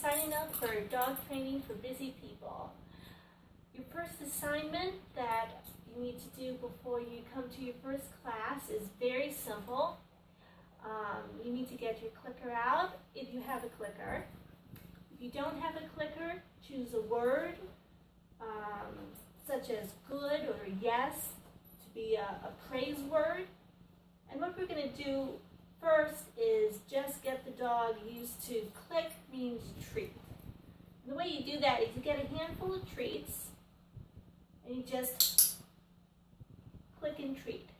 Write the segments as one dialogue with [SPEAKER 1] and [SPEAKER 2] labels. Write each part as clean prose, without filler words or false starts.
[SPEAKER 1] signing up for dog training for busy people. Your first assignment that you need to do before you come to your first class is very simple. You need to get your clicker out if you have a clicker. If you don't have a clicker, choose a word such as good or yes to be a praise word. And what we're going to do first is just get the dog used to click means treat. And the way you do that is you get a handful of treats and you just click and treat.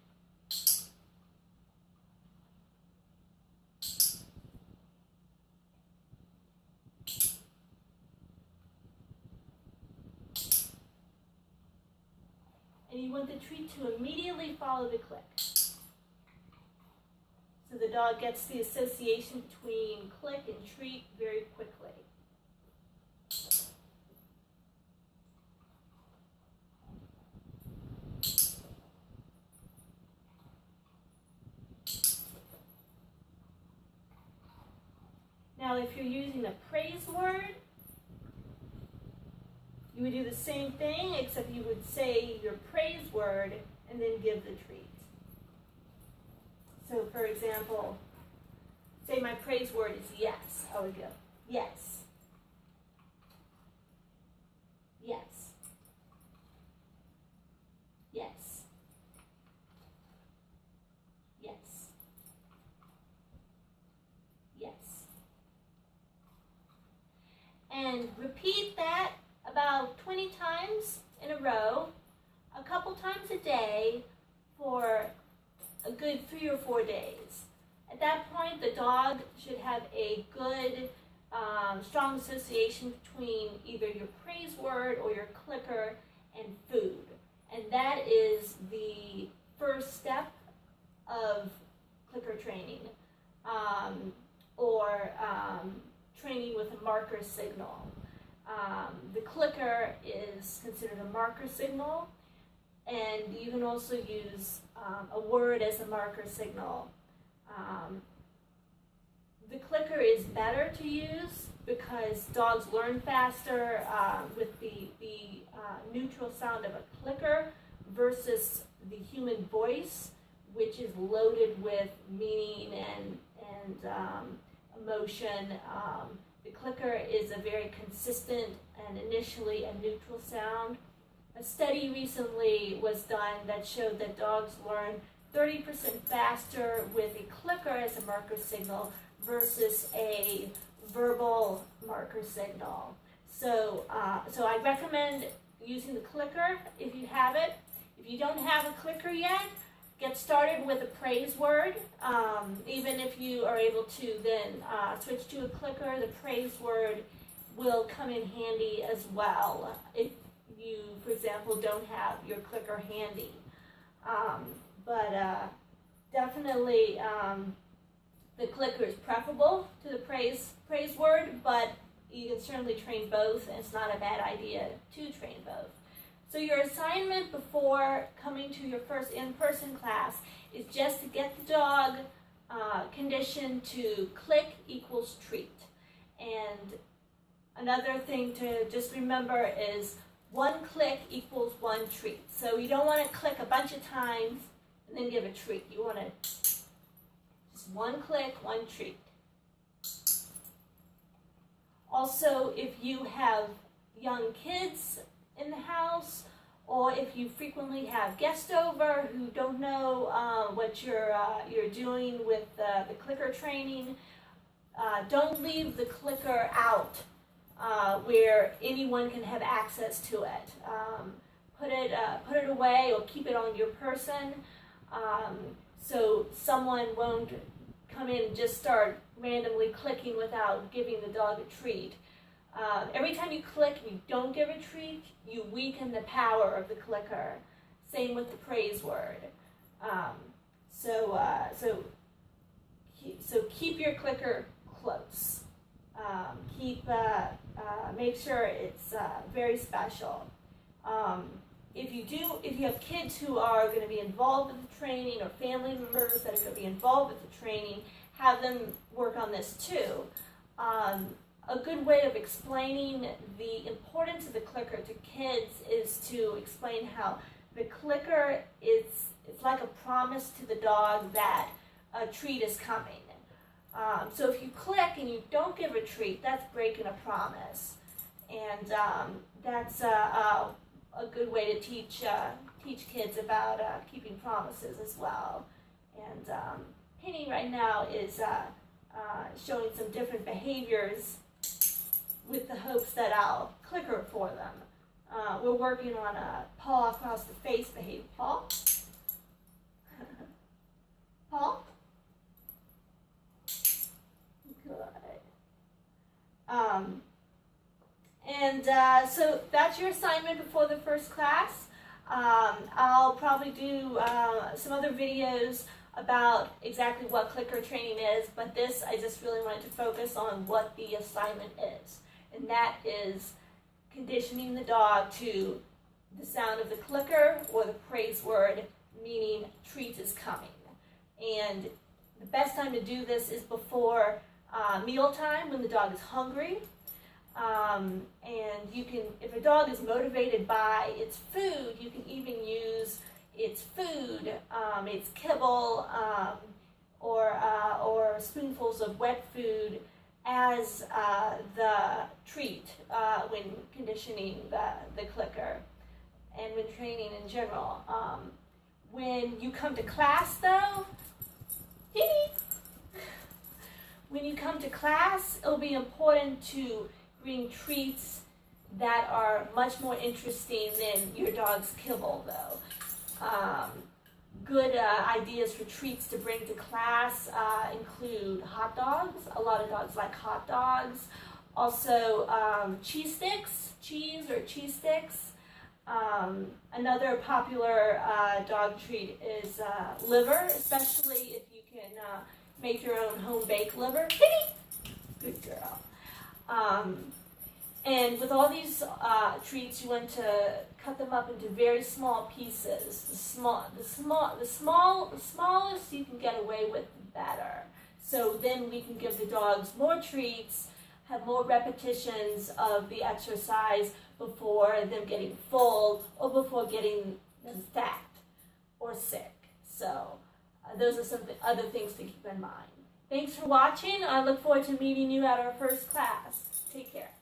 [SPEAKER 1] And you want the treat to immediately follow the click. So the dog gets the association between click and treat very quickly. Now if you're using a praise word, you would do the same thing, except you would say your praise word and then give the treat. So for example, say my praise word is yes. I would go, yes, yes, yes, yes, yes. And repeat that about 20 times in a row, a couple times a day for a good 3 or 4 days. At that point, the dog should have a good, strong association between either your praise word or your clicker and food. And that is the first step of clicker training, or training with a marker signal. The clicker is considered a marker signal, and you can also use a word as a marker signal. The clicker is better to use because dogs learn faster with the neutral sound of a clicker versus the human voice, which is loaded with meaning and emotion. The clicker is a very consistent and initially a neutral sound. A study recently was done that showed that dogs learn 30% faster with a clicker as a marker signal versus a verbal marker signal. So I recommend using the clicker if you have it. If you don't have a clicker yet, get started with a praise word. Even if you are able to then switch to a clicker, the praise word will come in handy as well if you, for example, don't have your clicker handy. Definitely the clicker is preferable to the praise word, but you can certainly train both, and it's not a bad idea to train both. So your assignment before coming to your first in-person class is just to get the dog conditioned to click equals treat. And another thing to just remember is 1 click equals 1 treat. So you don't want to click a bunch of times and then give a treat. You want to just 1 click, 1 treat. Also, if you have young kids in the house, or if you frequently have guests over who don't know what you're doing with the clicker training, don't leave the clicker out where anyone can have access to it. Put it away or keep it on your person, so someone won't come in and just start randomly clicking without giving the dog a treat. Every time you click and you don't give a treat, you weaken the power of the clicker. Same with the praise word. So keep your clicker close. Make sure it's very special. If you have kids who are going to be involved with the training, or family members that are going to be involved with the training, have them work on this too. a good way of explaining the importance of the clicker to kids is to explain how the clicker is it's like a promise to the dog that a treat is coming. So if you click and you don't give a treat, that's breaking a promise, and that's a good way to teach kids about keeping promises as well. And Penny right now is showing some different behaviors with the hopes that I'll clicker for them. We're working on a paw across the face behavior. Paul? Paul? Good. So that's your assignment before the first class. I'll probably do some other videos about exactly what clicker training is, but this I just really wanted to focus on what the assignment is, and that is conditioning the dog to the sound of the clicker or the praise word, meaning treat is coming. And the best time to do this is before mealtime when the dog is hungry. And you can, if a dog is motivated by its food, you can even use its food, its kibble, or spoonfuls of wet food as the treat when conditioning the clicker and when training in general. When you come to class, though, when you come to class, it'll be important to bring treats that are much more interesting than your dog's kibble, though. Good ideas for treats to bring to class include hot dogs. A lot of dogs like hot dogs. Also, cheese sticks, cheese or cheese sticks. Another popular dog treat is liver, especially if you can make your own home-baked liver. Good girl. And with all these treats, you want to cut them up into very small pieces. The smallest you can get away with, the better. So then we can give the dogs more treats, have more repetitions of the exercise before them getting full or before getting them fat or sick. So those are some other things to keep in mind. Thanks for watching. I look forward to meeting you at our first class. Take care.